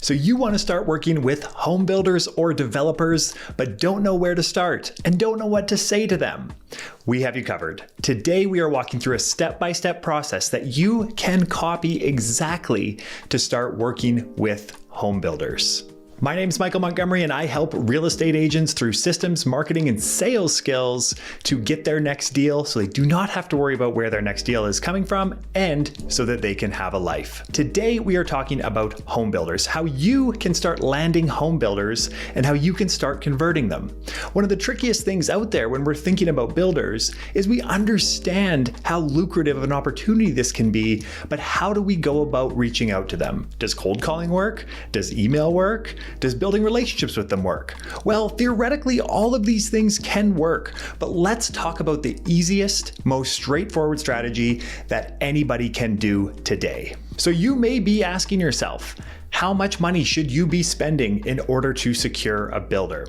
So you want to start working with home builders or developers, but don't know where to start and don't know what to say to them? We have you covered. Today we are walking through a step-by-step process that you can copy exactly to start working with home builders. My name is Michael Montgomery, and I help real estate agents through systems, marketing, and sales skills to get their next deal so they do not have to worry about where their next deal is coming from and so that they can have a life. Today, we are talking about home builders, how you can start landing home builders and how you can start converting them. One of the trickiest things out there when we're thinking about builders is we understand how lucrative of an opportunity this can be, but how do we go about reaching out to them? Does cold calling work? Does email work? Does building relationships with them work? Well, theoretically, all of these things can work, but let's talk about the easiest, most straightforward strategy that anybody can do today. So you may be asking yourself, how much money should you be spending in order to secure a builder?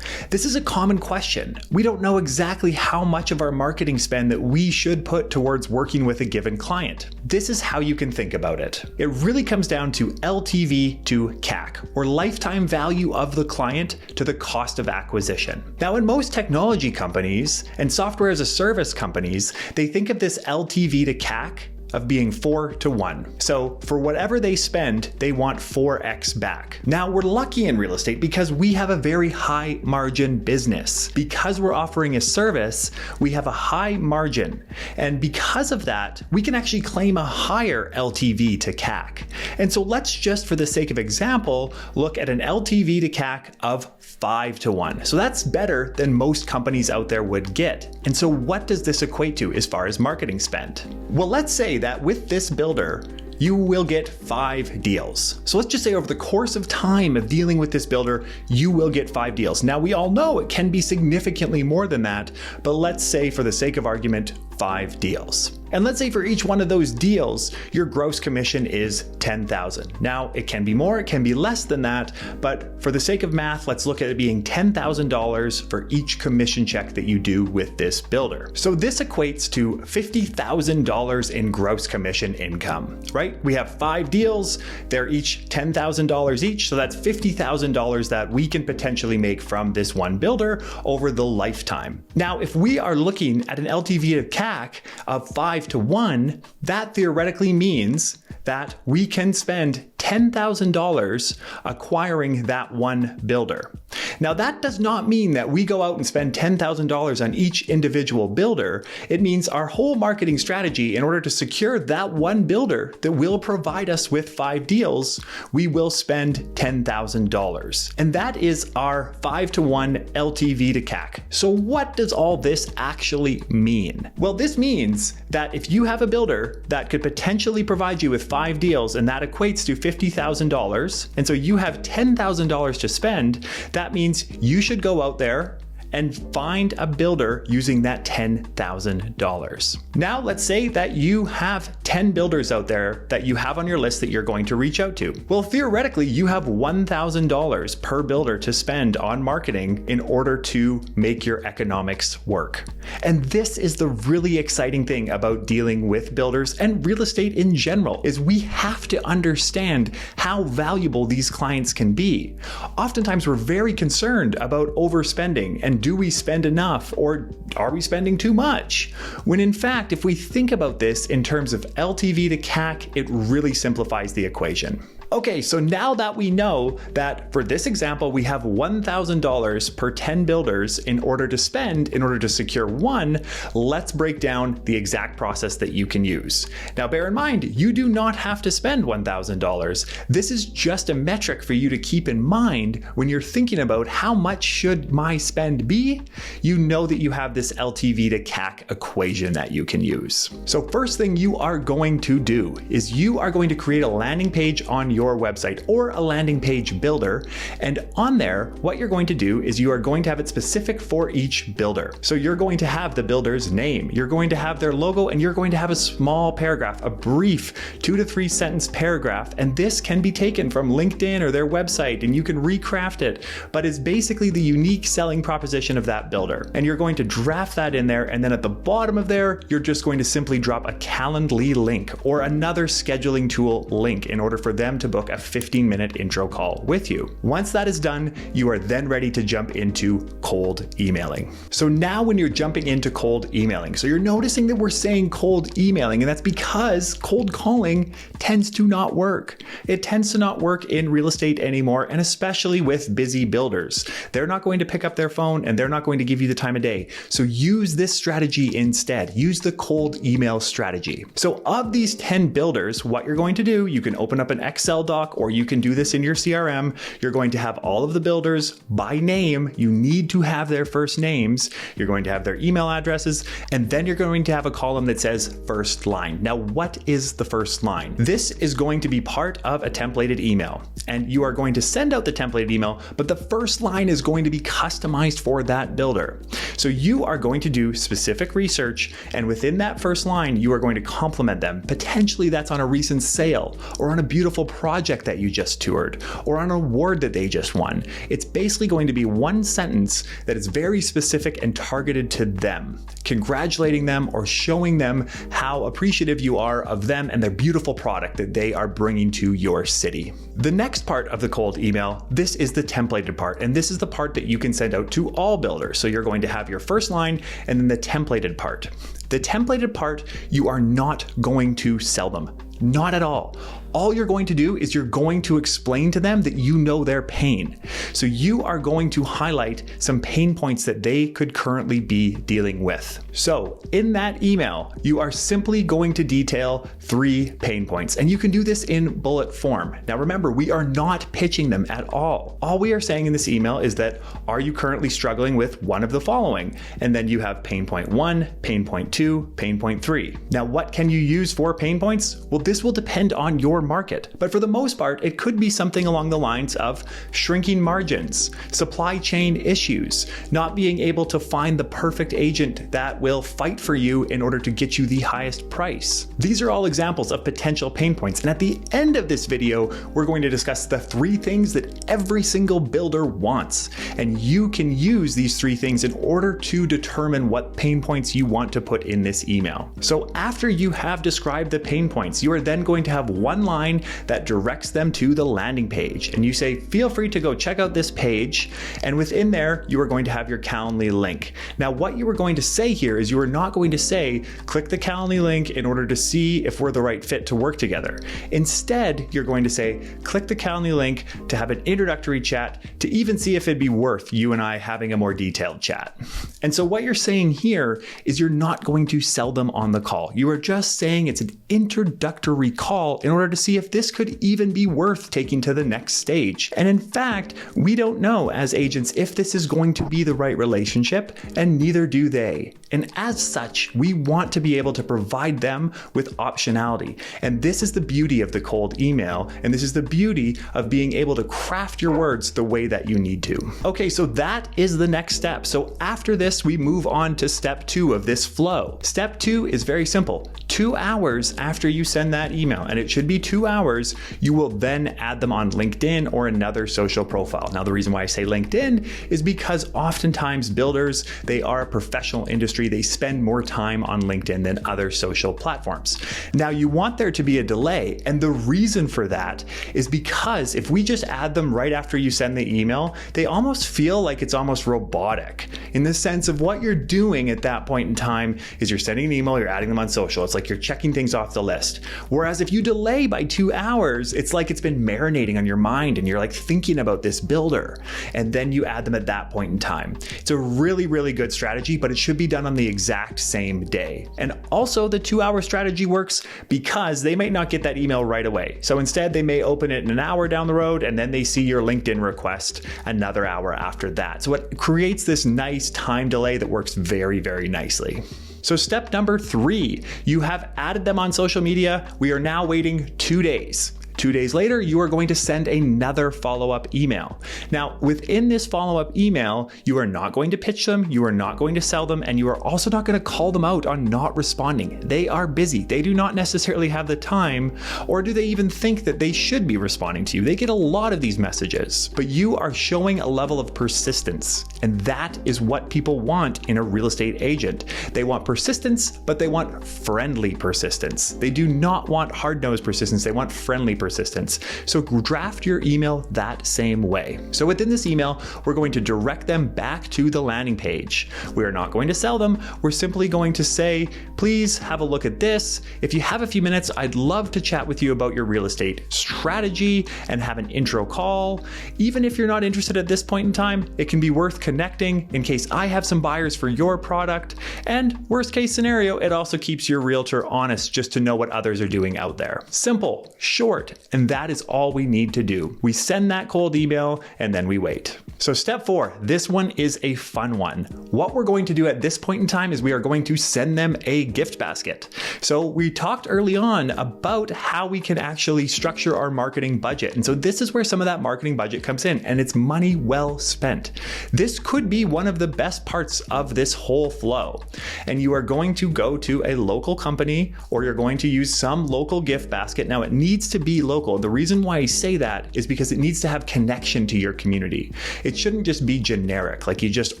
This is a common question. We don't know exactly how much of our marketing spend that we should put towards working with a given client. This is how you can think about it. It really comes down to LTV to CAC, or lifetime value of the client to the cost of acquisition. Now, in most technology companies and software as a service companies, they think of this LTV to CAC of being 4 to 1. So for whatever they spend, they want 4x back. Now we're lucky in real estate because we have a very high margin business. Because we're offering a service, we have a high margin. And because of that, we can actually claim a higher LTV to CAC. And so let's just, for the sake of example, look at an LTV to CAC of 5 to 1. So that's better than most companies out there would get. And so what does this equate to as far as marketing spend? Well, let's say that with this builder, you will get 5 deals. So let's just say over the course of time of dealing with this builder, you will get 5 deals. Now we all know it can be significantly more than that, but let's say for the sake of argument, 5 deals. And let's say for each one of those deals, your gross commission is $10,000. Now it can be more, it can be less than that, but for the sake of math, let's look at it being $10,000 for each commission check that you do with this builder. So this equates to $50,000 in gross commission income, right? We have 5 deals, they're each $10,000 each, so that's $50,000 that we can potentially make from this one builder over the lifetime. Now, if we are looking at an LTV to CAC of 5 to 1, that theoretically means that we can spend $10,000 acquiring that one builder. Now that does not mean that we go out and spend $10,000 on each individual builder. It means our whole marketing strategy, in order to secure that one builder that will provide us with 5 deals, we will spend $10,000. And that is our 5 to 1 LTV to CAC. So what does all this actually mean? Well, this means that if you have a builder that could potentially provide you with 5 deals, and that equates to $50,000, and so you have $10,000 to spend, that means you should go out there and find a builder using that $10,000. Now, let's say that you have 10 builders out there that you have on your list that you're going to reach out to. Well, theoretically, you have $1,000 per builder to spend on marketing in order to make your economics work. And this is the really exciting thing about dealing with builders and real estate in general, is we have to understand how valuable these clients can be. Oftentimes, we're very concerned about overspending and do we spend enough, or are we spending too much? When in fact, if we think about this in terms of LTV to CAC, it really simplifies the equation. Okay, so now that we know that for this example, we have $1,000 per 10 builders in order to spend, in order to secure one, let's break down the exact process that you can use. Now, bear in mind, you do not have to spend $1,000. This is just a metric for you to keep in mind when you're thinking about how much should my spend be. You know that you have this LTV to CAC equation that you can use. So first thing you are going to do is you are going to create a landing page on your website or a landing page builder. And on there, what you're going to do is you are going to have it specific for each builder. So you're going to have the builder's name, you're going to have their logo, and you're going to have a small paragraph, a brief 2 to 3 sentence paragraph. And this can be taken from LinkedIn or their website, and you can recraft it, but it's basically the unique selling proposition of that builder. And you're going to draft that in there. And then at the bottom of there, you're just going to simply drop a Calendly link or another scheduling tool link in order for them to book a 15-minute intro call with you. Once that is done, you are then ready to jump into cold emailing. So now when you're jumping into cold emailing, so you're noticing that we're saying cold emailing, and that's because cold calling tends to not work. It tends to not work in real estate anymore, and especially with busy builders. They're not going to pick up their phone and they're not going to give you the time of day. So use this strategy instead. Use the cold email strategy. So of these 10 builders, what you're going to do, you can open up an Excel doc or you can do this in your CRM. You're going to have all of the builders by name. You need to have their first names. You're going to have their email addresses, and then you're going to have a column that says first line. Now, what is the first line? This is going to be part of a templated email, and you are going to send out the templated email, but the first line is going to be customized for that builder. So you are going to do specific research, and within that first line, you are going to compliment them. Potentially that's on a recent sale or on a beautiful project that you just toured or on an award that they just won. It's basically going to be one sentence that is very specific and targeted to them, congratulating them or showing them how appreciative you are of them and their beautiful product that they are bringing to your city. The next part of the cold email, this is the templated part, and this is the part that you can send out to all builders. So you're going to have your first line and then the templated part. The templated part, you are not going to sell them. Not at all. All you're going to do is you're going to explain to them that you know their pain. So you are going to highlight some pain points that they could currently be dealing with. So in that email, you are simply going to detail 3 pain points, and you can do this in bullet form. Now remember, we are not pitching them at all. All we are saying in this email is that, are you currently struggling with one of the following? And then you have pain point 1, pain point 2, pain point 3. Now what can you use for pain points? Well, this will depend on your market, but for the most part, it could be something along the lines of shrinking margins, supply chain issues, not being able to find the perfect agent that will fight for you in order to get you the highest price. These are all examples of potential pain points, and at the end of this video, we're going to discuss the 3 things that every single builder wants, and you can use these 3 things in order to determine what pain points you want to put in this email. So after you have described the pain points, you are then going to have one line that directs them to the landing page. And you say, feel free to go check out this page. And within there, you are going to have your Calendly link. Now, what you are going to say here is you are not going to say, click the Calendly link in order to see if we're the right fit to work together. Instead, you're going to say, click the Calendly link to have an introductory chat to even see if it'd be worth you and I having a more detailed chat. And so what you're saying here is you're not going to sell them on the call. You are just saying it's an introductory call in order to see if this could even be worth taking to the next stage. And in fact, we don't know as agents if this is going to be the right relationship, and neither do they. And as such, we want to be able to provide them with optionality. And this is the beauty of the cold email, and this is the beauty of being able to craft your words the way that you need to. Okay, so that is the next step. So after this, we move on to step 2 of this flow. Step 2 is very simple. 2 hours after you send that email, and it should be 2 hours, you will then add them on LinkedIn or another social profile. Now, the reason why I say LinkedIn is because oftentimes builders, they are a professional industry. They spend more time on LinkedIn than other social platforms. Now, you want there to be a delay, and the reason for that is because if we just add them right after you send the email, they almost feel like it's almost robotic in the sense of what you're doing at that point in time is you're sending an email, you're adding them on social. It's like you're checking things off the list. Whereas if you delay by 2 hours, it's like it's been marinating on your mind and you're like thinking about this builder, and then you add them at that point in time. It's a really, really good strategy, but it should be done on the exact same day. And also the 2-hour strategy works because they might not get that email right away. So instead they may open it in an hour down the road, and then they see your LinkedIn request another hour after that. So it creates this nice time delay that works very, very nicely. So step number 3, you have added them on social media. We are now waiting 2 days. 2 days later, you are going to send another follow-up email. Now, within this follow-up email, you are not going to pitch them, you are not going to sell them, and you are also not going to call them out on not responding. They are busy. They do not necessarily have the time, or do they even think that they should be responding to you? They get a lot of these messages, but you are showing a level of persistence, and that is what people want in a real estate agent. They want persistence, but they want friendly persistence. They do not want hard-nosed persistence. They want friendly persistence. assistance. So draft your email that same way. So within this email, we're going to direct them back to the landing page. We are not going to sell them. We're simply going to say, please have a look at this. If you have a few minutes, I'd love to chat with you about your real estate strategy and have an intro call. Even if you're not interested at this point in time, it can be worth connecting in case I have some buyers for your product. And worst case scenario, it also keeps your realtor honest just to know what others are doing out there. Simple, short, and that is all we need to do. We send that cold email and then we wait. So step 4, this one is a fun one. What we're going to do at this point in time is we are going to send them a gift basket. So we talked early on about how we can actually structure our marketing budget. And so this is where some of that marketing budget comes in, and it's money well spent. This could be one of the best parts of this whole flow. And you are going to go to a local company, or you're going to use some local gift basket. Now it needs to be local. The reason why I say that is because it needs to have connection to your community. It shouldn't just be generic, like you just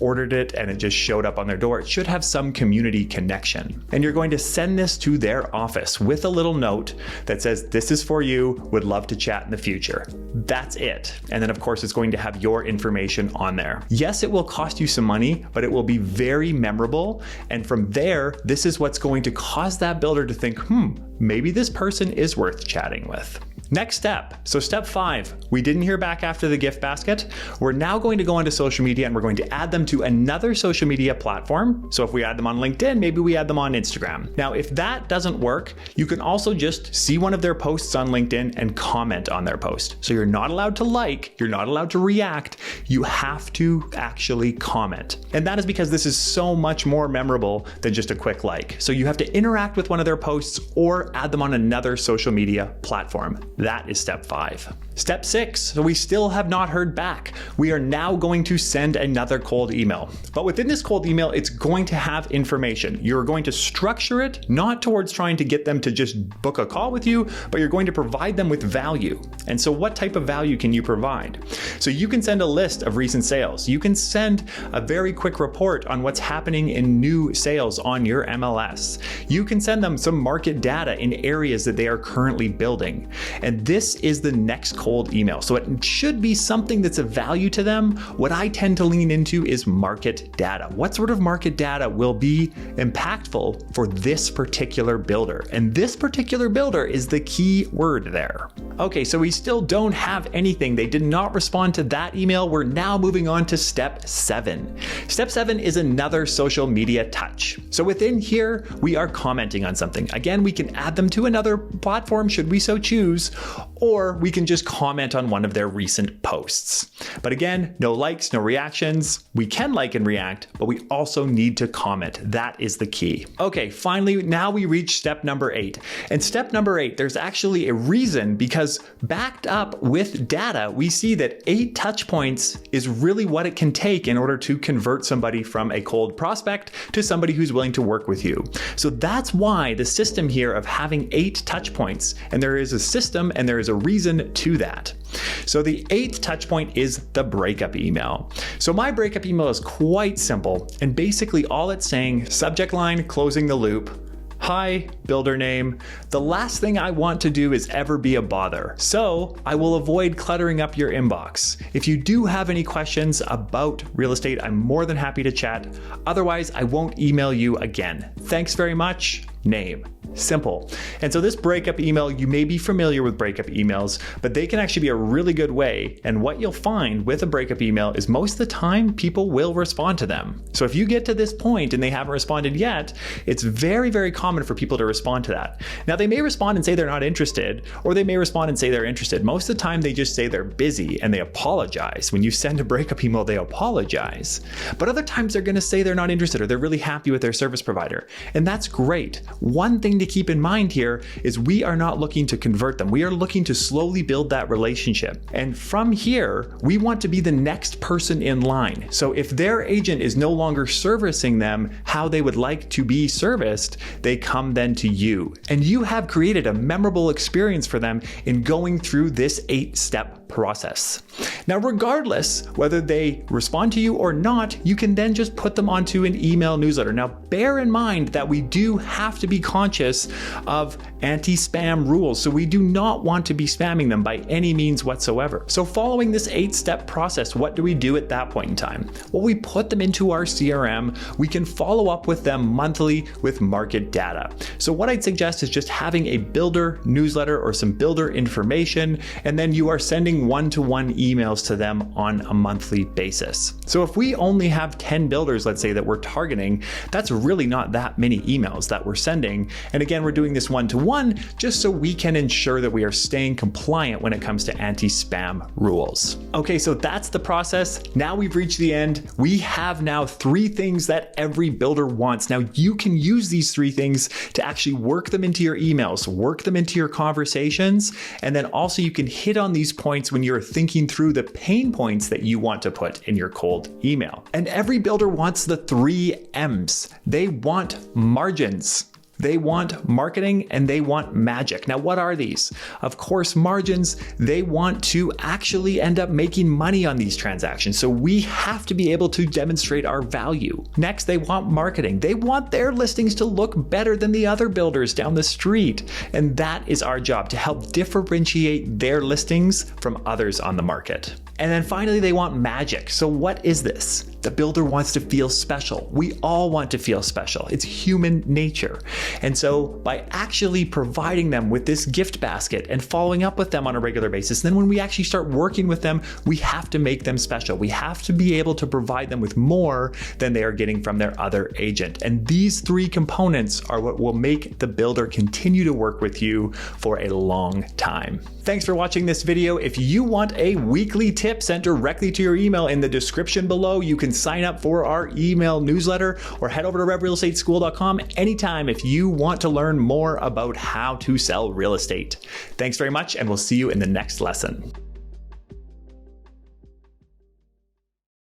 ordered it and it just showed up on their door. It should have some community connection. And you're going to send this to their office with a little note that says, this is for you, would love to chat in the future. That's it. And then of course, it's going to have your information on there. Yes, it will cost you some money, but it will be very memorable. And from there, this is what's going to cause that builder to think, maybe this person is worth chatting with. Next step. So step 5, we didn't hear back after the gift basket. We're now going to go onto social media and we're going to add them to another social media platform. So if we add them on LinkedIn, maybe we add them on Instagram. Now, if that doesn't work, you can also just see one of their posts on LinkedIn and comment on their post. So you're not allowed to like, you're not allowed to react. You have to actually comment. And that is because this is so much more memorable than just a quick like. So you have to interact with one of their posts or add them on another social media platform. That is step 5. Step 6, so we still have not heard back. We are now going to send another cold email. But within this cold email, it's going to have information. You're going to structure it not towards trying to get them to just book a call with you, but you're going to provide them with value. And so what type of value can you provide? So you can send a list of recent sales. You can send a very quick report on what's happening in new sales on your MLS. You can send them some market data in areas that they are currently building. And this is the next cold email. So it should be something that's of value to them. What I tend to lean into is market data. What sort of market data will be impactful for this particular builder? And this particular builder is the key word there. Okay, so we still don't have anything. They did not respond to that email. We're now moving on to step 7. Step 7 is another social media touch. So within here, we are commenting on something. Again, we can add them to another platform should we so choose, or we can just comment on one of their recent posts. But again, no likes, no reactions. We can like and react, but we also need to comment. That is the key. Okay, finally, now we reach step number 8. And step number 8, there's actually a reason, because backed up with data, we see that 8 touch points is really what it can take in order to convert somebody from a cold prospect to somebody who's willing to work with you. So that's why the system here of having 8 touch points, and there is a system and there is a reason to that. So the 8th touch point is the breakup email. So my breakup email is quite simple, and basically all it's saying, subject line, closing the loop. Hi, builder name. The last thing I want to do is ever be a bother, so I will avoid cluttering up your inbox. If you do have any questions about real estate, I'm more than happy to chat. Otherwise, I won't email you again. Thanks very much. Name. Simple. And so this breakup email, you may be familiar with breakup emails, but they can actually be a really good way. And what you'll find with a breakup email is most of the time people will respond to them. So if you get to this point and they haven't responded yet, it's very, very common for people to respond to that. Now they may respond and say they're not interested, or they may respond and say they're interested. Most of the time they just say they're busy and they apologize. When you send a breakup email, they apologize. But other times they're going to say they're not interested or they're really happy with their service provider. And that's great. One thing to keep in mind here is we are not looking to convert them. We are looking to slowly build that relationship. And from here, we want to be the next person in line. So if their agent is no longer servicing them how they would like to be serviced, they come then to you. And you have created a memorable experience for them in going through this 8-step process. Now, regardless whether they respond to you or not, you can then just put them onto an email newsletter. Now, bear in mind that we do have to be conscious of anti-spam rules, so we do not want to be spamming them by any means whatsoever. So following this 8-step process, what do we do at that point in time? Well, we put them into our CRM. We can follow up with them monthly with market data. So what I'd suggest is just having a builder newsletter or some builder information, and then you are sending one-to-one emails to them on a monthly basis. So if we only have 10 builders, let's say, that we're targeting, that's really not that many emails that we're sending. And again, we're doing this one-to-one just so we can ensure that we are staying compliant when it comes to anti-spam rules. Okay, so that's the process. Now we've reached the end. We have now 3 things that every builder wants. Now you can use these 3 things to actually work them into your emails, work them into your conversations, and then also you can hit on these points when you're thinking through the pain points that you want to put in your cold email. And every builder wants the 3 M's. They want margins. They want marketing, and they want magic. Now, what are these? Of course, margins. They want to actually end up making money on these transactions. So we have to be able to demonstrate our value. Next, they want marketing. They want their listings to look better than the other builders down the street. And that is our job, to help differentiate their listings from others on the market. And then finally, they want magic. So what is this? The builder wants to feel special. We all want to feel special. It's human nature. And so by actually providing them with this gift basket and following up with them on a regular basis, then when we actually start working with them, we have to make them special. We have to be able to provide them with more than they are getting from their other agent. And these 3 components are what will make the builder continue to work with you for a long time. Thanks for watching this video. If you want a weekly tip sent directly to your email, in the description below, you can sign up for our email newsletter or head over to revrealestateschool.com anytime if you want to learn more about how to sell real estate. Thanks very much, and we'll see you in the next lesson.